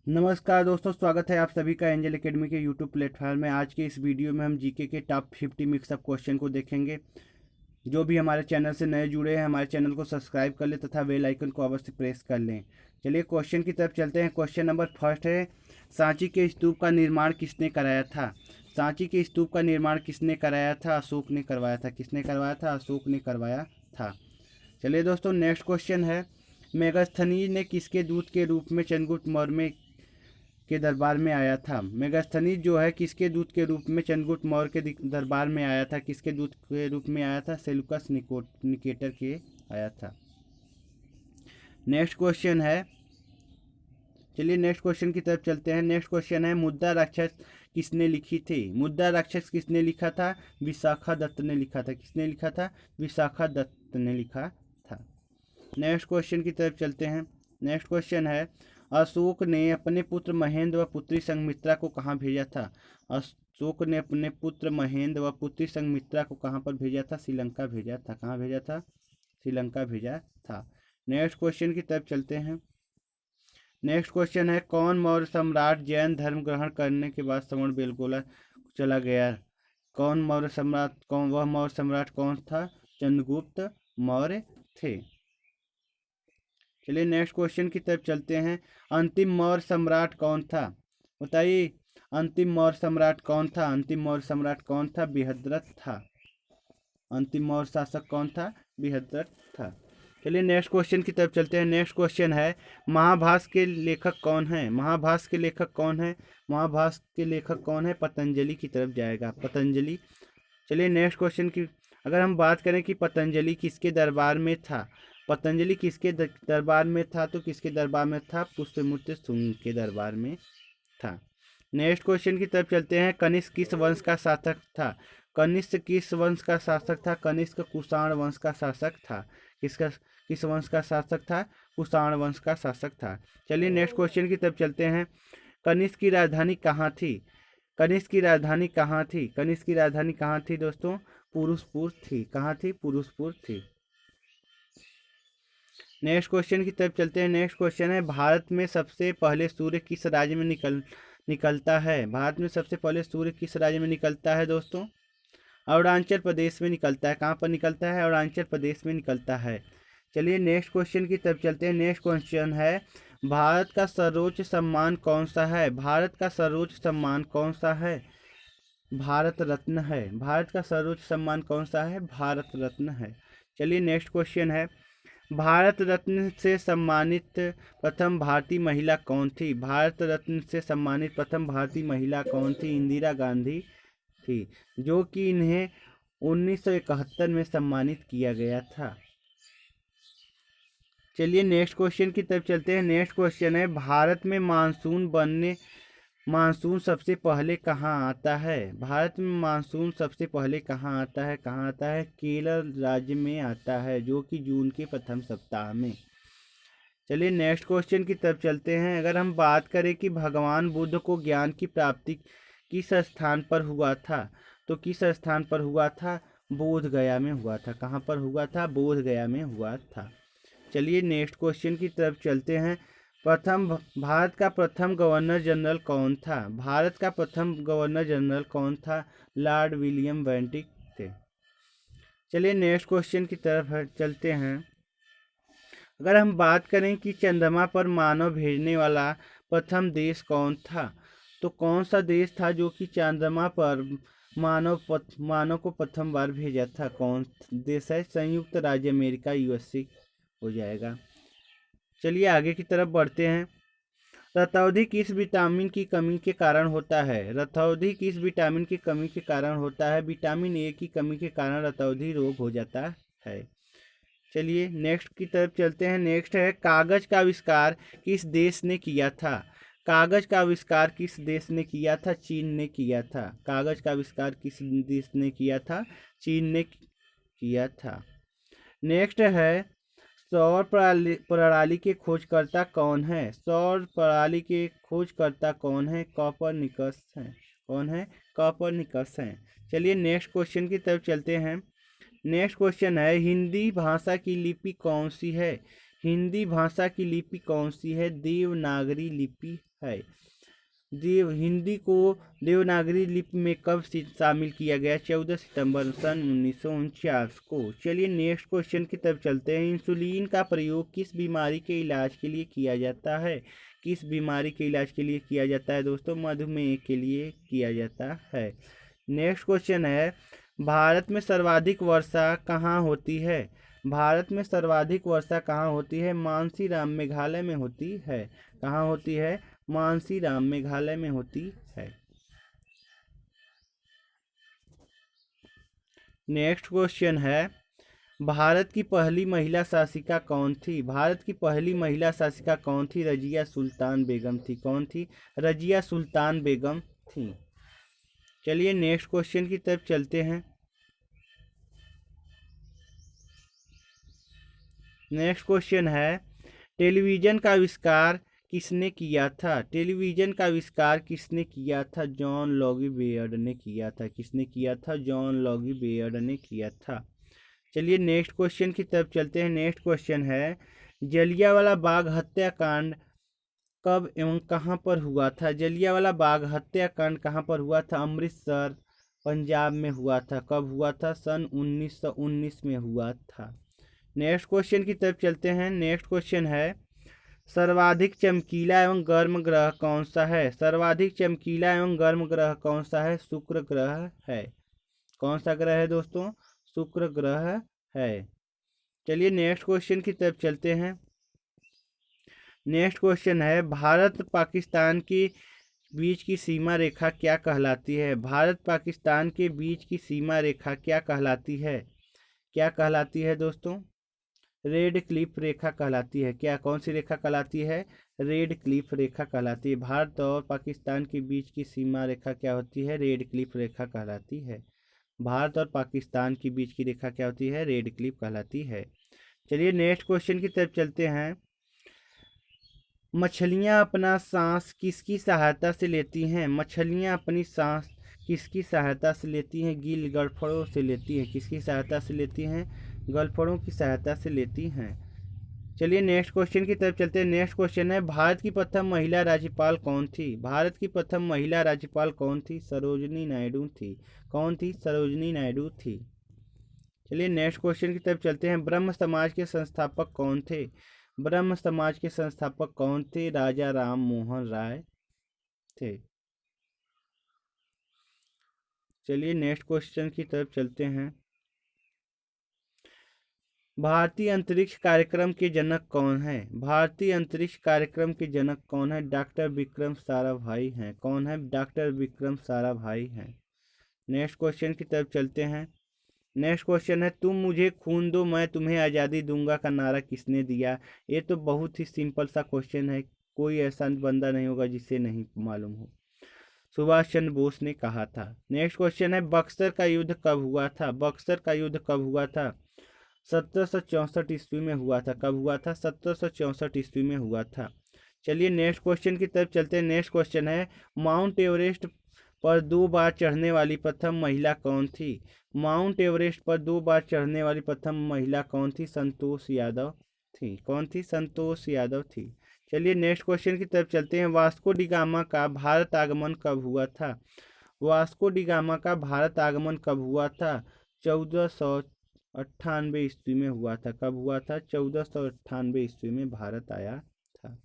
नमस्कार दोस्तों, स्वागत है आप सभी का एंजल एकेडमी के यूट्यूब प्लेटफॉर्म में। आज के इस वीडियो में हम जीके के टॉप 50 मिक्सअप क्वेश्चन को देखेंगे। जो भी हमारे चैनल से नए जुड़े हैं, हमारे चैनल को सब्सक्राइब कर लें तथा बेल आइकन को अवश्य प्रेस कर लें। चलिए क्वेश्चन की तरफ चलते हैं। क्वेश्चन नंबर फर्स्ट है, सांची के स्तूप का निर्माण किसने कराया था? सांची के स्तूप का निर्माण किसने कराया था? अशोक ने करवाया था। किसने करवाया था? अशोक ने करवाया था। चलिए दोस्तों, नेक्स्ट क्वेश्चन है, मेगास्थनीज ने किसके दूत के रूप में चंद्रगुप्त मौर्य के दरबार में आया था? मेगास्थनीज जो है किसके दूत के रूप में चंद्रगुप्त मौर्य के दरबार में आया था? किसके दूत के रूप में आया था? सेल्यूकस निकेटर के आया था। नेक्स्ट क्वेश्चन है, चलिए नेक्स्ट क्वेश्चन की तरफ चलते हैं। नेक्स्ट क्वेश्चन है, मुद्रा राक्षस किसने लिखी थी? मुद्रा राक्षस किसने लिखा था? विशाखा दत्त ने लिखा था। किसने लिखा था? विशाखा दत्त ने लिखा था। नेक्स्ट क्वेश्चन की तरफ चलते हैं। नेक्स्ट क्वेश्चन है, अशोक ने अपने पुत्र महेंद्र व पुत्री संघमित्रा को कहाँ भेजा था? अशोक ने अपने पुत्र महेंद्र व पुत्री संघमित्रा को कहाँ पर भेजा था? श्रीलंका भेजा था। कहाँ भेजा था? श्रीलंका भेजा था। नेक्स्ट क्वेश्चन की तरफ चलते हैं। नेक्स्ट क्वेश्चन है, कौन मौर्य सम्राट जैन धर्म ग्रहण करने के बाद श्रवण बेलगोला चला गया? कौन मौर्य सम्राट, वह मौर्य सम्राट कौन था? चंद्रगुप्त मौर्य थे। चलिए नेक्स्ट क्वेश्चन की तरफ चलते हैं। अंतिम मौर्य सम्राट कौन था? बताइए, अंतिम मौर्य सम्राट कौन था? अंतिम मौर्य सम्राट कौन था? बृहद्रथ था। अंतिम मौर्य शासक कौन था? बृहद्रथ था। चलिए नेक्स्ट क्वेश्चन की तरफ चलते हैं। नेक्स्ट क्वेश्चन है, महाभारत के लेखक कौन है? महाभारत के लेखक कौन है? महाभारत के लेखक कौन है? पतंजलि की तरफ जाएगा, पतंजलि। चलिए नेक्स्ट क्वेश्चन की अगर हम बात करें कि पतंजलि किसके दरबार में था, पतंजलि किसके दरबार में था, तो किसके दरबार में था? पुष्यमित्र शुंग के दरबार में था। नेक्स्ट क्वेश्चन की तरफ चलते हैं। कनिष्क किस वंश का शासक था? कनिष्क किस वंश का शासक था? कनिष्क कुषाण वंश का शासक था। किस वंश का शासक था? कुषाण वंश का शासक था। चलिए नेक्स्ट क्वेश्चन की तरफ चलते हैं। कनिष्क की राजधानी कहाँ थी? कनिष्क की राजधानी कहाँ थी? कनिष्क की राजधानी कहाँ थी दोस्तों? पुरुषपुर थी। कहाँ थी? पुरुषपुर थी। नेक्स्ट क्वेश्चन की तरफ चलते हैं। नेक्स्ट क्वेश्चन है, भारत में सबसे पहले सूर्य किस राज्य में निकलता है? भारत में सबसे पहले सूर्य किस राज्य में निकलता है दोस्तों? अरुणाचल प्रदेश में निकलता है। कहाँ पर निकलता है? अरुणाचल प्रदेश में निकलता है। चलिए नेक्स्ट क्वेश्चन की तरफ चलते हैं। नेक्स्ट क्वेश्चन है, भारत का सर्वोच्च सम्मान कौन सा है? भारत का सर्वोच्च सम्मान कौन सा है? भारत रत्न है। भारत का सर्वोच्च सम्मान कौन सा है? भारत रत्न है। चलिए नेक्स्ट क्वेश्चन है, भारत रत्न से सम्मानित प्रथम भारतीय महिला कौन थी? भारत रत्न से सम्मानित प्रथम भारतीय महिला कौन थी? इंदिरा गांधी थी, जो कि इन्हें 1971 में सम्मानित किया गया था। चलिए नेक्स्ट क्वेश्चन की तरफ चलते हैं। नेक्स्ट क्वेश्चन है, भारत में मानसून सबसे पहले कहाँ आता है? भारत में मानसून सबसे पहले कहाँ आता है? कहाँ आता है? केरल राज्य में आता है, जो कि जून के प्रथम सप्ताह में। चलिए नेक्स्ट क्वेश्चन की तरफ चलते हैं। अगर हम बात करें कि भगवान बुद्ध को ज्ञान की प्राप्ति किस स्थान पर हुआ था, तो किस स्थान पर हुआ था? बोध गया में हुआ था। कहाँ पर हुआ था? बोध गया में हुआ था। चलिए नेक्स्ट क्वेश्चन की तरफ चलते हैं। भारत का प्रथम गवर्नर जनरल कौन था? भारत का प्रथम गवर्नर जनरल कौन था? लॉर्ड विलियम बेंटिक थे। चलिए नेक्स्ट क्वेश्चन की तरफ चलते हैं। अगर हम बात करें कि चंद्रमा पर मानव भेजने वाला प्रथम देश कौन था, तो कौन सा देश था जो कि चंद्रमा पर मानव को प्रथम बार भेजा था? कौन देश है? संयुक्त राज्य अमेरिका, यूएसए हो जाएगा। चलिए आगे की तरफ बढ़ते हैं। रतौंधी किस विटामिन की कमी के कारण होता है? रतौंधी किस विटामिन की कमी के कारण होता है? विटामिन ए की कमी के कारण रतौंधी रोग हो जाता है। चलिए नेक्स्ट की तरफ चलते हैं। नेक्स्ट है, कागज का आविष्कार किस देश ने किया था? कागज का आविष्कार किस देश ने किया था? चीन ने किया था। कागज का आविष्कार किस देश ने किया था? चीन ने किया था। नेक्स्ट है, सौर प्रणाली के खोजकर्ता कौन है? सौर प्रणाली के खोजकर्ता कौन है? कॉपरनिकस हैं। कौन है? कॉपरनिकस हैं। चलिए नेक्स्ट क्वेश्चन की तरफ चलते हैं। नेक्स्ट क्वेश्चन है, हिंदी भाषा की लिपि कौन सी है? हिंदी भाषा की लिपि कौन सी है? देवनागरी लिपि है। हिंदी को देवनागरी लिपि में कब शामिल किया गया? 14 सितंबर सन 1949 को। चलिए नेक्स्ट क्वेश्चन की तरफ चलते हैं। इंसुलिन का प्रयोग किस बीमारी के इलाज के लिए किया जाता है? किस बीमारी के इलाज के लिए किया जाता है दोस्तों? मधुमेह के लिए किया जाता है। नेक्स्ट क्वेश्चन है, भारत में सर्वाधिक वर्षा कहाँ होती है? भारत में सर्वाधिक वर्षा कहाँ होती है? मानसीराम मेघालय में होती है। कहाँ होती है? मानसीराम मेघालय में होती है। नेक्स्ट क्वेश्चन है, भारत की पहली महिला शासिका कौन थी? भारत की पहली महिला शासिका कौन थी? रजिया सुल्तान बेगम थी। कौन थी? रजिया सुल्तान बेगम थी। चलिए नेक्स्ट क्वेश्चन की तरफ चलते हैं। नेक्स्ट क्वेश्चन है, टेलीविज़न का आविष्कार किसने किया था? टेलीविज़न का आविष्कार किसने किया था? जॉन लॉगी बेयर्ड ने किया था। किसने किया था? जॉन लॉगी बेयर्ड ने किया था। चलिए नेक्स्ट क्वेश्चन की तरफ चलते हैं। नेक्स्ट क्वेश्चन है, जलियांवाला बाग हत्याकांड कब एवं कहाँ पर हुआ था? जलियांवाला बाग हत्याकांड कहाँ पर हुआ था? अमृतसर पंजाब में हुआ था। कब हुआ था? सन 1919 में हुआ था। नेक्स्ट क्वेश्चन की तरफ चलते हैं। नेक्स्ट क्वेश्चन है, सर्वाधिक चमकीला एवं गर्म ग्रह कौन सा है? सर्वाधिक चमकीला एवं गर्म ग्रह कौन सा है? शुक्र ग्रह है। कौन सा ग्रह है दोस्तों? शुक्र ग्रह है। चलिए नेक्स्ट क्वेश्चन की तरफ चलते हैं। नेक्स्ट क्वेश्चन है, भारत पाकिस्तान के बीच की सीमा रेखा क्या कहलाती है? भारत पाकिस्तान के बीच की सीमा रेखा क्या कहलाती है? क्या कहलाती है दोस्तों? रेड क्लिफ रेखा कहलाती है। क्या? कौन सी रेखा कहलाती है? रेड क्लिफ रेखा कहलाती है। भारत और पाकिस्तान के बीच की सीमा रेखा क्या होती है? रेड क्लिफ रेखा कहलाती है। भारत और पाकिस्तान के बीच की रेखा क्या होती है? रेड क्लिफ कहलाती है। चलिए नेक्स्ट क्वेश्चन की तरफ चलते हैं। मछलियाँ अपना सांस किसकी सहायता से लेती हैं? मछलियाँ अपनी सांस किसकी सहायता से लेती हैं? गिल गड़फड़ों से लेती हैं। किसकी सहायता से लेती हैं? गड़फड़ों की सहायता से लेती हैं। चलिए नेक्स्ट क्वेश्चन की तरफ चलते हैं। नेक्स्ट क्वेश्चन है, भारत की प्रथम महिला राज्यपाल कौन थी? भारत की प्रथम महिला राज्यपाल कौन थी? सरोजनी नायडू थी। कौन थी? सरोजनी नायडू थी। चलिए नेक्स्ट क्वेश्चन की तरफ चलते हैं। ब्रह्म समाज के संस्थापक कौन थे? ब्रह्म समाज के संस्थापक कौन थे? राजा राम मोहन राय थे। चलिए नेक्स्ट क्वेश्चन की तरफ चलते हैं। भारतीय अंतरिक्ष कार्यक्रम के जनक कौन है? भारतीय अंतरिक्ष कार्यक्रम के जनक कौन है? डॉक्टर विक्रम साराभाई हैं। कौन है? डॉक्टर विक्रम साराभाई हैं। नेक्स्ट क्वेश्चन की तरफ चलते हैं। नेक्स्ट क्वेश्चन है, तुम मुझे खून दो मैं तुम्हें आज़ादी दूंगा का नारा किसने दिया? ये तो बहुत ही सिंपल सा क्वेश्चन है, कोई ऐसा बंदा नहीं होगा जिसे नहीं मालूम हो। सुभाष चंद्र बोस ने कहा था। नेक्स्ट क्वेश्चन है, बक्सर का युद्ध कब हुआ था? बक्सर का युद्ध कब हुआ था? 1764 ईस्वी में हुआ था। कब हुआ था? 1764 ईस्वी में हुआ था। चलिए नेक्स्ट क्वेश्चन की तरफ चलते हैं। नेक्स्ट क्वेश्चन है, माउंट एवरेस्ट पर 2 बार चढ़ने वाली प्रथम महिला कौन थी? माउंट एवरेस्ट पर 2 बार चढ़ने वाली प्रथम महिला कौन थी? संतोष यादव थी। कौन थी? संतोष यादव थी। चलिए नेक्स्ट क्वेश्चन की तरफ चलते हैं। वास्को डी गामा का भारत आगमन कब हुआ था? वास्को डी गामा का भारत आगमन कब हुआ था? 1498 ईस्वी में हुआ था। कब हुआ था? 1498 ईस्वी में भारत आया था।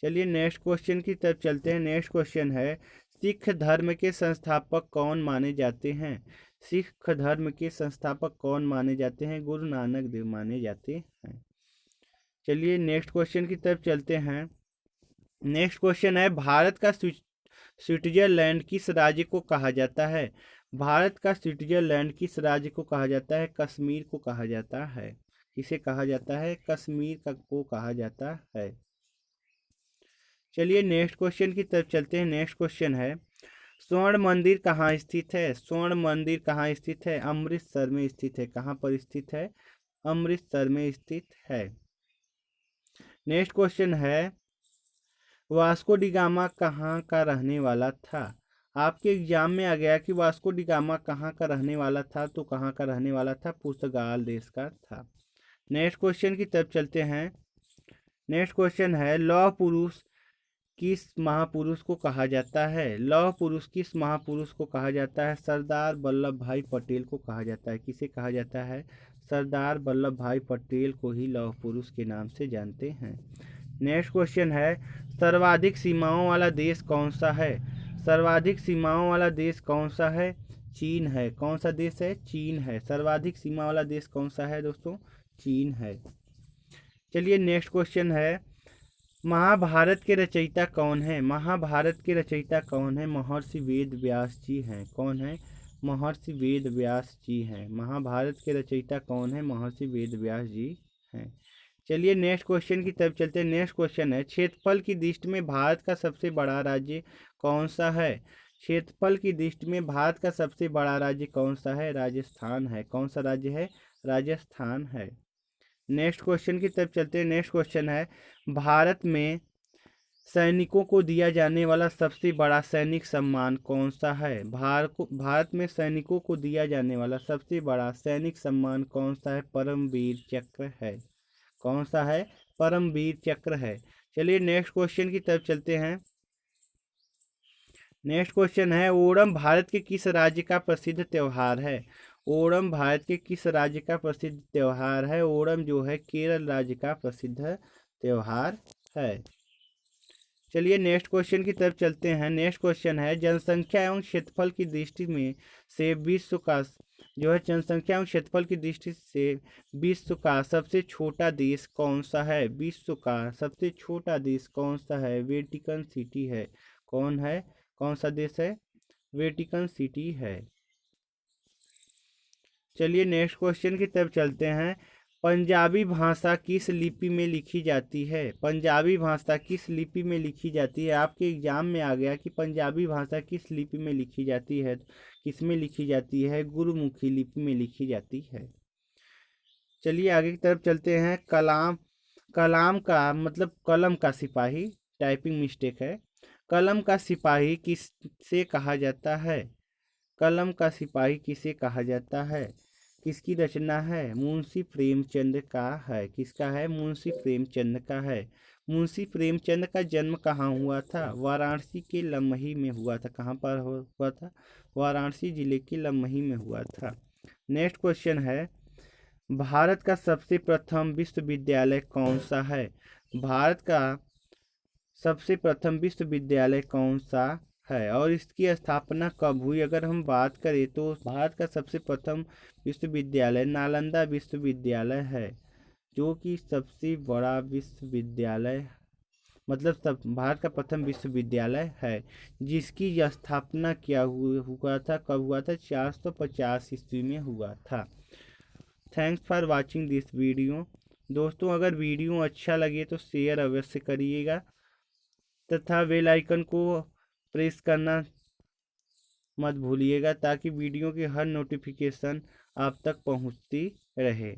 चलिए नेक्स्ट क्वेश्चन की तरफ चलते हैं। नेक्स्ट क्वेश्चन है, सिख धर्म के संस्थापक कौन माने जाते हैं? सिख धर्म के संस्थापक कौन माने जाते हैं? गुरु नानक देव माने जाते हैं। चलिए नेक्स्ट क्वेश्चन की तरफ चलते हैं। नेक्स्ट क्वेश्चन है, भारत का स्विट्जरलैंड किस राज्य को कहा जाता है? भारत का स्विट्जरलैंड किस राज्य को कहा जाता है? कश्मीर को कहा जाता है। किसे कहा जाता है? कश्मीर को कहा जाता है। चलिए नेक्स्ट क्वेश्चन की तरफ चलते हैं। नेक्स्ट क्वेश्चन है, स्वर्ण मंदिर कहाँ स्थित है? स्वर्ण मंदिर कहाँ स्थित है? अमृतसर में स्थित है। कहाँ पर स्थित है? अमृतसर में स्थित है। नेक्स्ट क्वेश्चन है, वास्को डी गामा कहाँ का रहने वाला था? आपके एग्जाम में आ गया कि वास्को डी गामा कहाँ का रहने वाला था, तो कहाँ का रहने वाला था? पुर्तगाल देश का था। नेक्स्ट क्वेश्चन की तरफ चलते हैं। नेक्स्ट क्वेश्चन है, लौह पुरुष किस महापुरुष को कहा जाता है? लौह पुरुष किस महापुरुष को कहा जाता है? सरदार वल्लभ भाई पटेल को कहा जाता है। किसे कहा जाता है? सरदार वल्लभ भाई पटेल को ही लौह पुरुष के नाम से जानते हैं। नेक्स्ट क्वेश्चन है, सर्वाधिक सीमाओं वाला देश कौन सा है? सर्वाधिक सीमाओं वाला देश कौन सा है? चीन है। कौन सा देश है? चीन है। सर्वाधिक सीमा वाला देश कौन सा है दोस्तों? चीन है। चलिए नेक्स्ट क्वेश्चन है, महाभारत के रचयिता कौन है? महाभारत के रचयिता कौन है? महर्षि वेद व्यास जी हैं। कौन है? महर्षि वेद व्यास जी हैं। महाभारत के रचयिता कौन है? महर्षि वेद व्यास जी हैं। चलिए नेक्स्ट क्वेश्चन की तरफ चलते हैं। नेक्स्ट क्वेश्चन है, क्षेत्रफल की दृष्टि में भारत का सबसे बड़ा राज्य कौन सा है? क्षेत्रफल की दृष्टि में भारत का सबसे बड़ा राज्य कौन सा है? राजस्थान है। कौन सा राज्य है? राजस्थान है। नेक्स्ट क्वेश्चन की तरफ चलते हैं। नेक्स्ट क्वेश्चन है, भारत में सैनिकों को दिया जाने वाला सबसे बड़ा सैनिक सम्मान कौन सा है? भारत में सैनिकों को दिया जाने वाला सबसे बड़ा सैनिक सम्मान कौन सा है? परमवीर चक्र है। कौन सा है? परमवीर चक्र है। चलिए नेक्स्ट क्वेश्चन की तरफ चलते हैं। नेक्स्ट क्वेश्चन है, ओणम भारत के किस राज्य का प्रसिद्ध त्यौहार है? ओणम भारत के किस राज्य का प्रसिद्ध त्यौहार है? ओणम जो है केरल राज्य का प्रसिद्ध त्यौहार है। चलिए नेक्स्ट क्वेश्चन की तरफ चलते हैं। नेक्स्ट क्वेश्चन है, जनसंख्या एवं क्षेत्रफल की दृष्टि में से विश्व का जो है जनसंख्या एवं क्षेत्रफल की दृष्टि से विश्व का सबसे छोटा देश कौन सा है? विश्व का सबसे छोटा देश कौन सा है? वेटिकन सिटी है। कौन है? कौन सा देश है? वेटिकन सिटी है। चलिए नेक्स्ट क्वेश्चन की तरफ चलते हैं। पंजाबी भाषा किस लिपि में लिखी जाती है? पंजाबी भाषा किस लिपि में लिखी जाती है? आपके एग्जाम में आ गया कि पंजाबी भाषा किस लिपि में लिखी जाती है। किस में लिखी जाती है? गुरुमुखी लिपि में लिखी जाती है। चलिए आगे की तरफ चलते हैं। कलाम कलाम का मतलब कलम का सिपाही, टाइपिंग मिस्टेक है। कलम का सिपाही किससे कहा जाता है? कलम का सिपाही किसे कहा जाता है? किसकी रचना है? मुंशी प्रेमचंद का है। किसका है? मुंशी प्रेमचंद का है। मुंशी प्रेमचंद का जन्म कहाँ हुआ था? वाराणसी के लमही में हुआ था। कहाँ पर हुआ था? वाराणसी जिले के लमही में हुआ था। नेक्स्ट क्वेश्चन है, भारत का सबसे प्रथम विश्वविद्यालय कौन सा है? भारत का सबसे प्रथम विश्वविद्यालय कौन सा है और इसकी स्थापना कब हुई? अगर हम बात करें तो भारत का सबसे प्रथम विश्वविद्यालय नालंदा विश्वविद्यालय है, जो कि सबसे बड़ा विश्वविद्यालय मतलब सब भारत का प्रथम विश्वविद्यालय है, जिसकी स्थापना क्या हुआ था? कब हुआ था? 450 ईस्वी में हुआ था। Thanks for watching this video. दोस्तों अगर वीडियो अच्छा लगे तो शेयर अवश्य करिएगा तथा बेल आइकन को प्रेस करना मत भूलिएगा ताकि वीडियो की हर नोटिफिकेशन आप तक पहुंचती रहे।